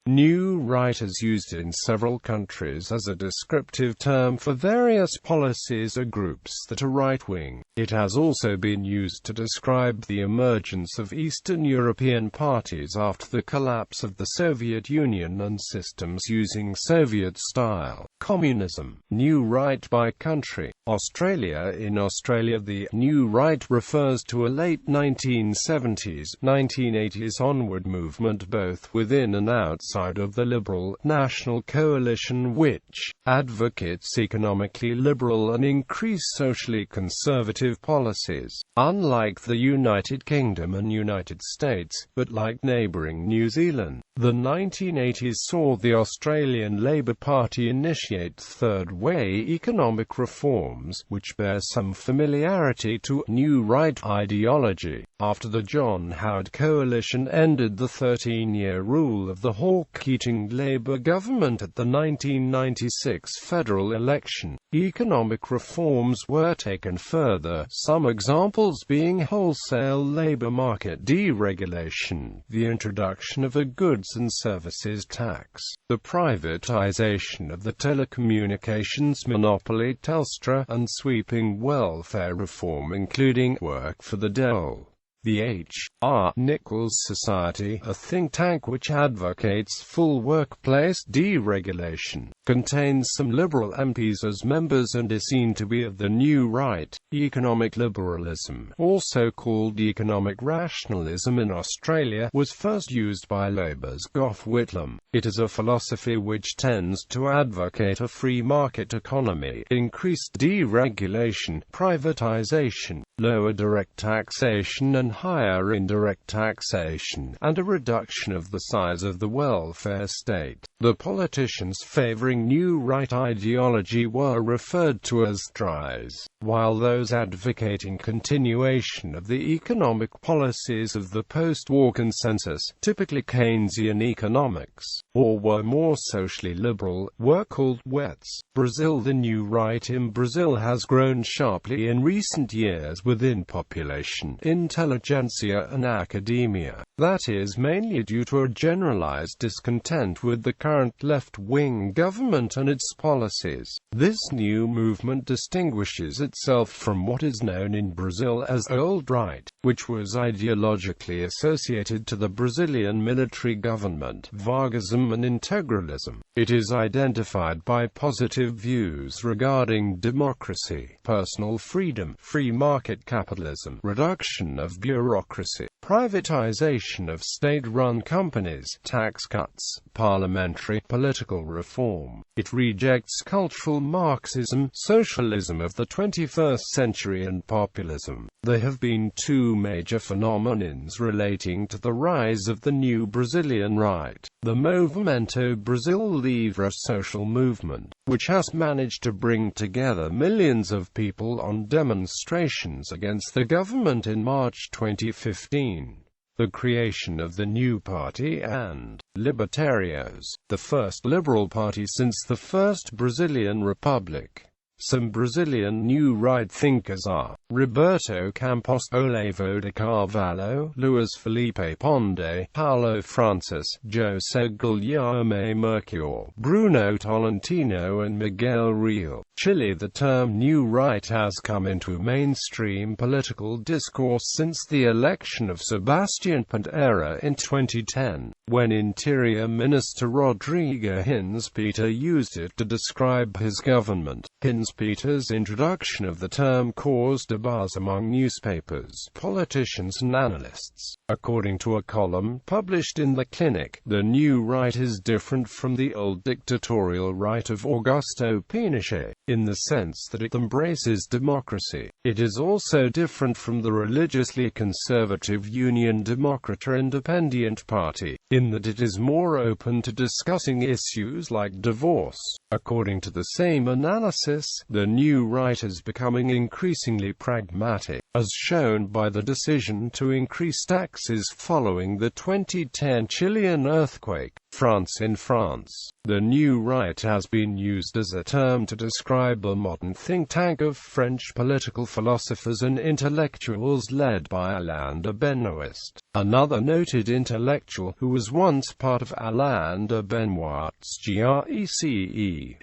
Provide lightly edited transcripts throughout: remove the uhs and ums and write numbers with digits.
New right is used in several countries as a descriptive term for various policies or groups that are right-wing. It has also been used to describe the emergence of Eastern European parties after the collapse of the Soviet Union and systems using Soviet-style communism. New right by country. Australia. In Australia, the New Right refers to a late 1970s, 1980s onward movement both within and outside of the Liberal National Coalition, which advocates economically liberal and increased socially conservative policies. Unlike the United Kingdom and United States, but like neighbouring New Zealand, the 1980s saw the Australian Labor Party initiate third-way economic reforms, which bear some familiarity to New Right ideology. After the John Howard coalition ended the 13-year rule of the Hawke-Keating Labor government at the 1996 federal election, economic reforms were taken further, some examples being wholesale labor market deregulation, the introduction of a goods and services tax, the privatization of the telecommunications monopoly Telstra, and sweeping welfare reform including work for the dole. The H.R. Nichols Society, a think tank which advocates full workplace deregulation, contains some Liberal MPs as members and is seen to be of the New Right. Economic liberalism, also called economic rationalism in Australia, was first used by Labour's Gough Whitlam. It is a philosophy which tends to advocate a free market economy, increased deregulation, privatisation, lower direct taxation and higher indirect taxation, and a reduction of the size of the welfare state. The politicians favouring New Right ideology were referred to as dries, while those advocating continuation of the economic policies of the post-war consensus, typically Keynesian economics, or were more socially liberal, were called wets. Brazil. The New Right in Brazil has grown sharply in recent years within population, intelligentsia and academia. That is mainly due to a generalized discontent with the current left-wing government and its policies. This new movement distinguishes itself from what is known in Brazil as Old Right, which was ideologically associated to the Brazilian military government, Vargism and integralism. It is identified by positive views regarding democracy, personal freedom, free market capitalism, reduction of bureaucracy, privatization of state-run companies, tax cuts, parliamentary political reform. It rejects cultural Marxism, socialism of the 21st century and populism. There have been two major phenomenons relating to the rise of the new Brazilian right. The Movimento Brasil Livre social movement, which has managed to bring together millions of people on demonstrations against the government in March 2015. The creation of the new party and Libertarios, the first liberal party since the First Brazilian Republic. Some Brazilian New Right thinkers are Roberto Campos, Olavo de Carvalho, Luiz Felipe Ponde, Paulo Francis, José Guilherme Mercure, Bruno Tolentino and Miguel Real. Chile. The term New Right has come into mainstream political discourse since the election of Sebastián Pinera in 2010, when Interior Minister Rodrigo Hinz-Peter used it to describe his government. Hinz-Peter's introduction of the term caused a buzz among newspapers, politicians and analysts. According to a column published in The Clinic, the New Right is different from the old dictatorial right of Augusto Pinochet, in the sense that it embraces democracy. It is also different from the religiously conservative Union Democrata Independent Party, in that it is more open to discussing issues like divorce. According to the same analysis, the New Right is becoming increasingly pragmatic, as shown by the decision to increase taxes following the 2010 Chilean earthquake. France. In France, the New Right has been used as a term to describe a modern think tank of French political philosophers and intellectuals led by Alain de Benoist. Another noted intellectual who was once part of Alain de Benoist's GRECE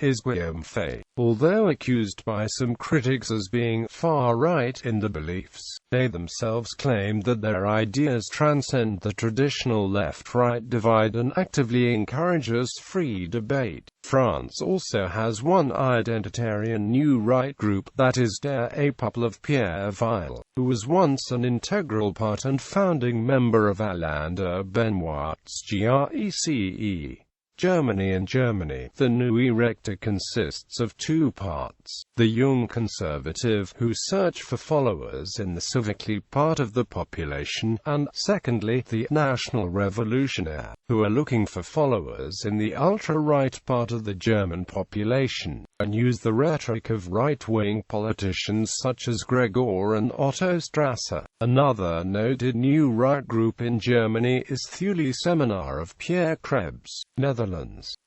is Guillaume Fay. Although accused by some critics as being far-right in the beliefs, they themselves claim that their ideas transcend the traditional left-right divide and actively encourages free debate. France also has one identitarian New Right group, that is Der Apple of Pierre Weil, who was once an integral part and founding member of Alain de Benoist's GRECE. Germany. In Germany, the Neue Rechte consists of two parts: the young conservative, who search for followers in the civically part of the population, and, secondly, the National Revolutionaire, who are looking for followers in the ultra-right part of the German population, and use the rhetoric of right-wing politicians such as Gregor and Otto Strasser. Another noted New Right group in Germany is Thule Seminar of Pierre Krebs, Netherlands.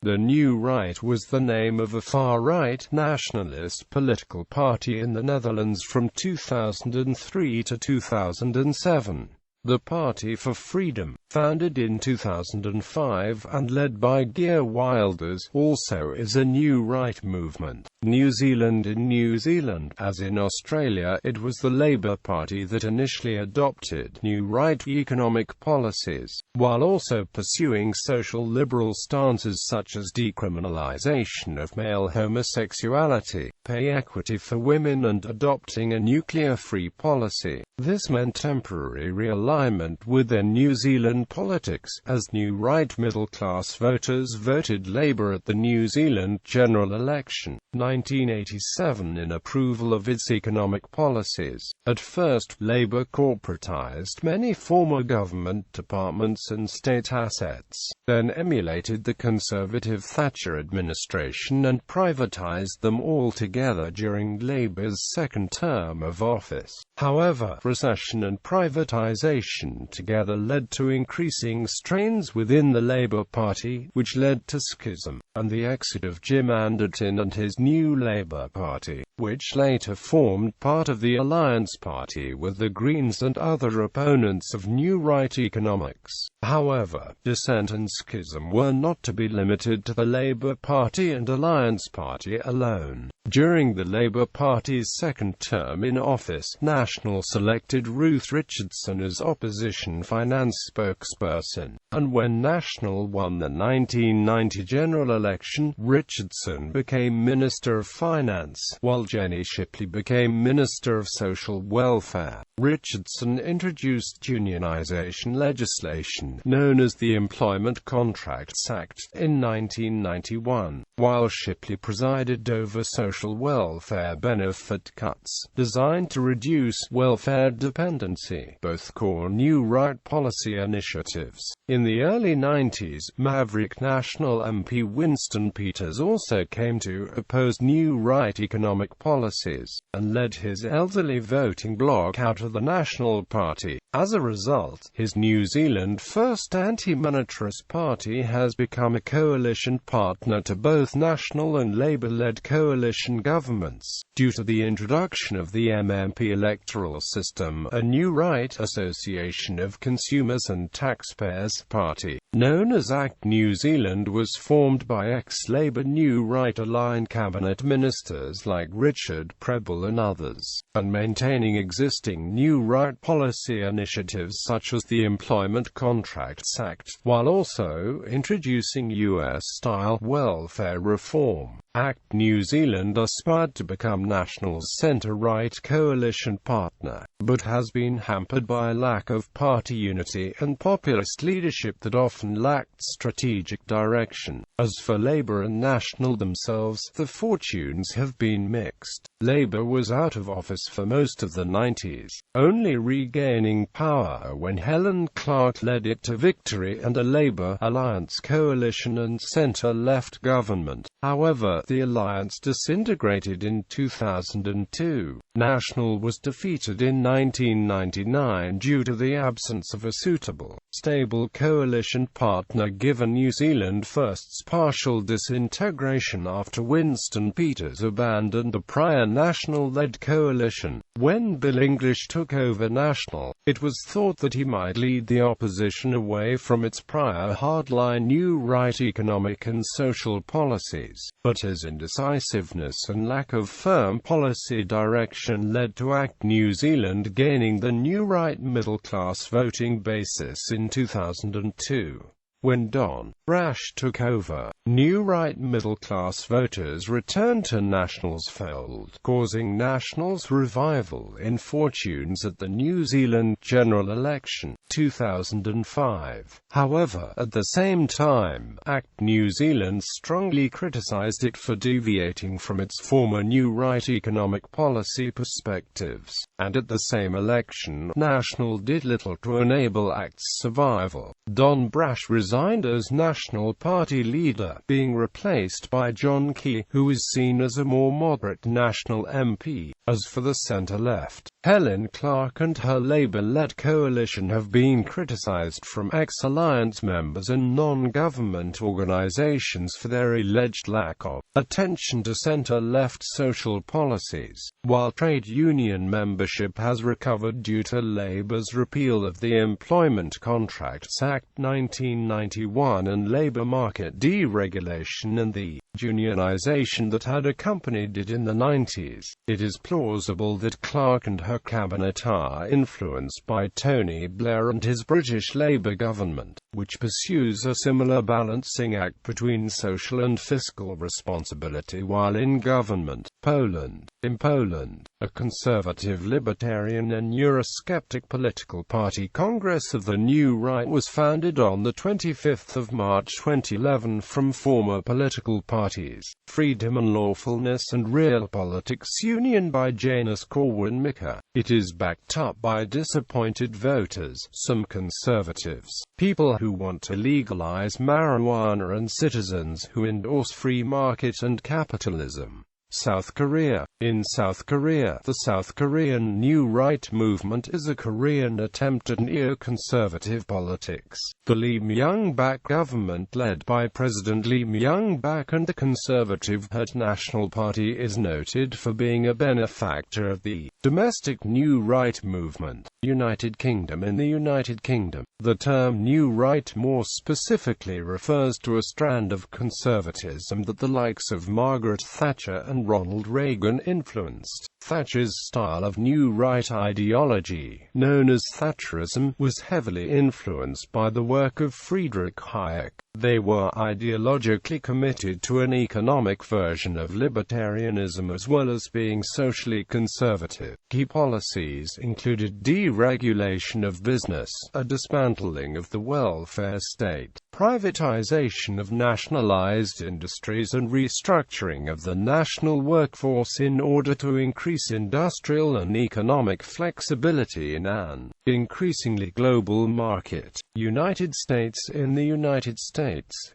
The New Right was the name of a far-right nationalist political party in the Netherlands from 2003 to 2007. The Party for Freedom, founded in 2005 and led by Geert Wilders, also is a New Right movement. New Zealand. In New Zealand, as in Australia, it was the Labour Party that initially adopted New Right economic policies, while also pursuing social liberal stances such as decriminalisation of male homosexuality, pay equity for women and adopting a nuclear-free policy. This meant temporary realignment within New Zealand politics, as New Right middle-class voters voted Labour at the New Zealand general election, 1987, in approval of its economic policies. At first, Labour corporatised many former government departments and state assets, then emulated the Conservative Thatcher administration and privatised them altogether during Labour's second term of office. However, recession and privatisation together led to increasing strains within the Labour Party, which led to schism, and the exit of Jim Anderton and his new Labour Party, which later formed part of the Alliance Party with the Greens and other opponents of New Right economics. However, dissent and schism were not to be limited to the Labour Party and Alliance Party alone. During the Labour Party's second term in office, National selected Ruth Richardson as opposition finance spokesperson, and when National won the 1990 general election, Richardson became Minister of Finance, while Jenny Shipley became Minister of Social Welfare. Richardson introduced unionisation legislation, known as the Employment Contracts Act, in 1991, while Shipley presided over social welfare benefit cuts, designed to reduce welfare dependency, both core New Right policy initiatives. In the early 90s, Maverick National MP Winston Peters also came to oppose New Right economic policies, and led his elderly voting bloc out of the National Party. As a result, his New Zealand First anti-monetarist party has become a coalition partner to both National and Labour-led coalition governments. Due to the introduction of the MMP electoral system, a New Right Association of Consumers and Taxpayers Party, known as ACT New Zealand, was formed by ex-Labour New Right-aligned cabinet ministers like Richard Prebble and others, and maintaining existing New Right policy initiatives such as the Employment Contracts Act, while also introducing US-style welfare reform. ACT New Zealand aspired to become National's centre-right coalition partner, but has been hampered by a lack of party unity and populist leadership that often lacked strategic direction. As for Labour and National themselves, the fortunes have been mixed. Labour was out of office for most of the 90s, only regaining power when Helen Clark led it to victory and a Labour alliance coalition and centre-left government. However, the alliance disintegrated in 2002. National was defeated in 1999 due to the absence of a suitable, stable coalition partner given New Zealand First's partial disintegration after Winston Peters abandoned the prior National-led coalition. When Bill English took over National, it was thought that he might lead the opposition away from its prior hardline new right economic and social policies, but his indecisiveness and lack of firm policy direction led to ACT New Zealand gaining the new right middle-class voting basis in 2002. When Don Brash took over, new right middle-class voters returned to National's fold, causing National's revival in fortunes at the New Zealand general election, 2005. However, at the same time, ACT New Zealand strongly criticised it for deviating from its former new right economic policy perspectives, and at the same election, National did little to enable ACT's survival. Don Brash resigned as National Party leader, being replaced by John Key, who is seen as a more moderate National MP. As for the centre-left, Helen Clark and her Labour-led coalition have been criticised from ex-alliance members and non-government organisations for their alleged lack of attention to centre-left social policies, while trade union membership has recovered due to Labour's repeal of the Employment Contracts Act 1991 and labour market deregulation and the unionisation that had accompanied it in the 90s. It is plausible that Clark and her cabinet are influenced by Tony Blair and his British Labour government, which pursues a similar balancing act between social and fiscal responsibility while in government. In Poland, a conservative, libertarian and Eurosceptic political party, Congress of the New Right, was founded on the 25th of March 2011 from former political parties, Freedom and Lawfulness and Real Politics Union by Janusz Korwin-Mikke. It is backed up by disappointed voters, some conservatives, people who want to legalize marijuana and citizens who endorse free market and capitalism. South Korea. In South Korea, the South Korean New Right movement is a Korean attempt at neoconservative politics. The Lee Myung-bak government, led by President Lee Myung-bak and the conservative-led National Party, is noted for being a benefactor of the domestic New Right movement. United Kingdom. In the United Kingdom, the term New Right more specifically refers to a strand of conservatism that the likes of Margaret Thatcher and Ronald Reagan influenced. Thatcher's style of New Right ideology, known as Thatcherism, was heavily influenced by the work of Friedrich Hayek. They were ideologically committed to an economic version of libertarianism as well as being socially conservative. Key policies included deregulation of business, a dismantling of the welfare state, privatization of nationalized industries and restructuring of the national workforce in order to increase industrial and economic flexibility in an increasingly global market. United States. In the United States,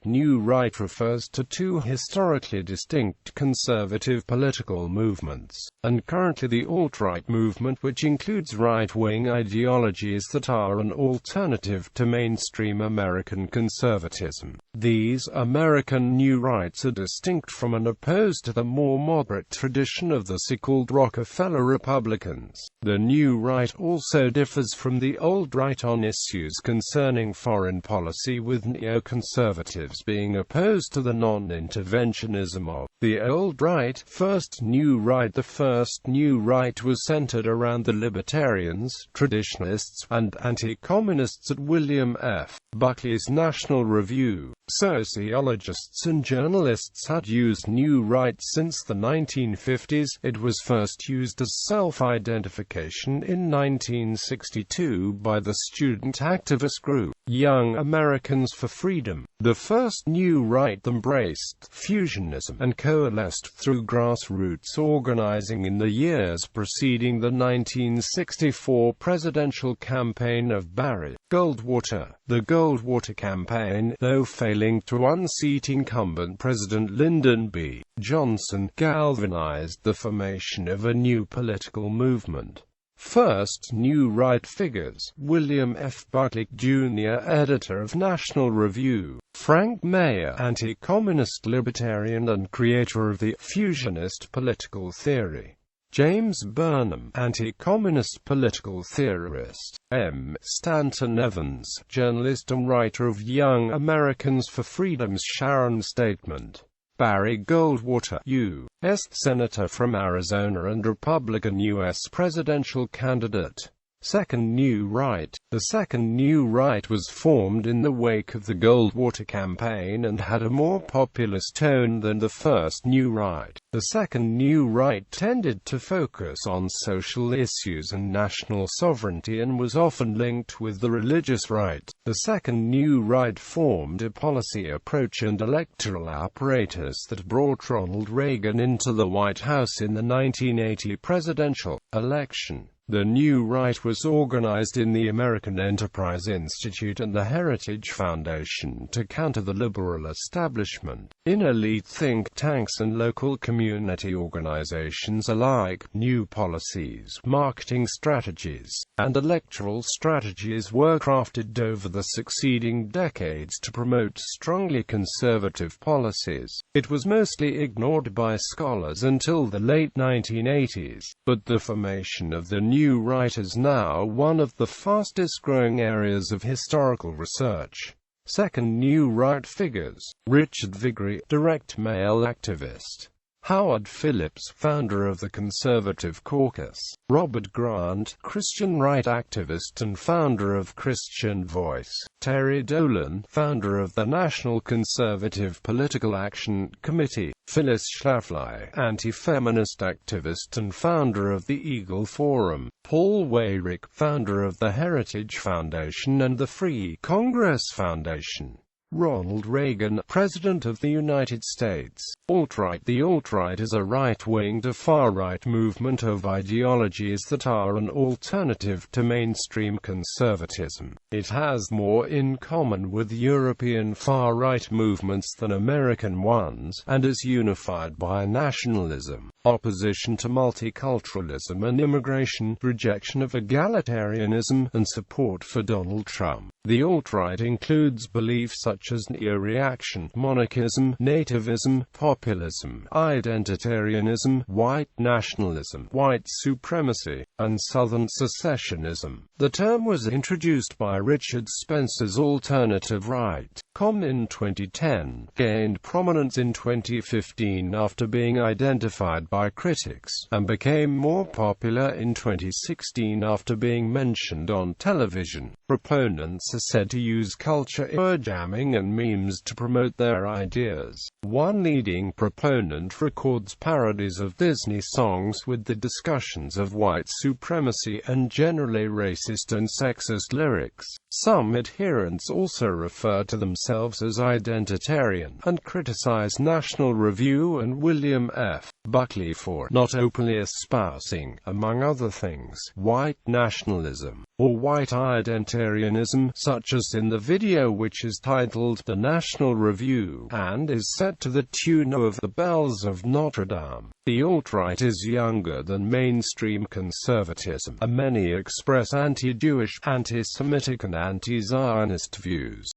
New Right refers to two historically distinct conservative political movements, and currently the alt-right movement, which includes right-wing ideologies that are an alternative to mainstream American conservatism. These American New Rights are distinct from and opposed to the more moderate tradition of the so-called Rockefeller Republicans. The New Right also differs from the Old Right on issues concerning foreign policy, with neoconservatives being opposed to the non-interventionism of the Old Right. First New Right. The first New Right was centered around the libertarians, traditionalists, and anti-communists at William F. Buckley's National Review. Sociologists and journalists had used New Right since the 1950s. It was first used as self-identification in 1962 by the student activist group Young Americans for Freedom. The first New Right embraced fusionism and coalesced through grassroots organizing in the years preceding the 1964 presidential campaign of Barry Goldwater. The Goldwater campaign, though failing to unseat incumbent President Lyndon B. Johnson, galvanized the formation of a new political movement. First new right figures: William F. Buckley, Jr., editor of National Review; Frank Meyer, anti-communist libertarian and creator of the fusionist political theory; James Burnham, anti-communist political theorist; M. Stanton Evans, journalist and writer of Young Americans for Freedom's Sharon Statement; Barry Goldwater, U.S. Senator from Arizona and Republican U.S. presidential candidate. Second New Right. The Second New Right was formed in the wake of the Goldwater campaign and had a more populist tone than the First New Right. The Second New Right tended to focus on social issues and national sovereignty and was often linked with the religious right. The Second New Right formed a policy approach and electoral apparatus that brought Ronald Reagan into the White House in the 1980 presidential election. The New Right was organized in the American Enterprise Institute and the Heritage Foundation to counter the liberal establishment. In elite think tanks and local community organizations alike, new policies, marketing strategies, and electoral strategies were crafted over the succeeding decades to promote strongly conservative policies. It was mostly ignored by scholars until the late 1980s, but the formation of the New Right is now one of the fastest-growing areas of historical research. Second New Right figures: Richard Viguerie, direct mail activist; Howard Phillips, founder of the Conservative Caucus; Robert Grant, Christian right activist and founder of Christian Voice; Terry Dolan, founder of the National Conservative Political Action Committee; Phyllis Schlafly, anti-feminist activist and founder of the Eagle Forum; Paul Weyrich, founder of the Heritage Foundation and the Free Congress Foundation; Ronald Reagan, President of the United States. Alt-right. The alt-right is a right-wing to far-right movement of ideologies that are an alternative to mainstream conservatism. It has more in common with European far-right movements than American ones, and is unified by nationalism, opposition to multiculturalism and immigration, rejection of egalitarianism, and support for Donald Trump. The alt-right includes beliefs such as neo-reaction, monarchism, nativism, populism, identitarianism, white nationalism, white supremacy, and southern secessionism. The term was introduced by Richard Spencer's alternative right. Com in 2010, gained prominence in 2015 after being identified by critics, and became more popular in 2016 after being mentioned on television. Proponents are said to use culture jamming and memes to promote their ideas. One leading proponent records parodies of Disney songs with the discussions of white supremacy and generally racist and sexist lyrics. Some adherents also refer to themselves as identitarian, and criticize National Review and William F. Buckley for not openly espousing, among other things, white nationalism, or white identitarianism, such as in the video which is titled The National Review, and is set to the tune of The Bells of Notre Dame. The alt-right is younger than mainstream conservatism, and many express anti-Jewish, anti-Semitic and anti-Zionist views.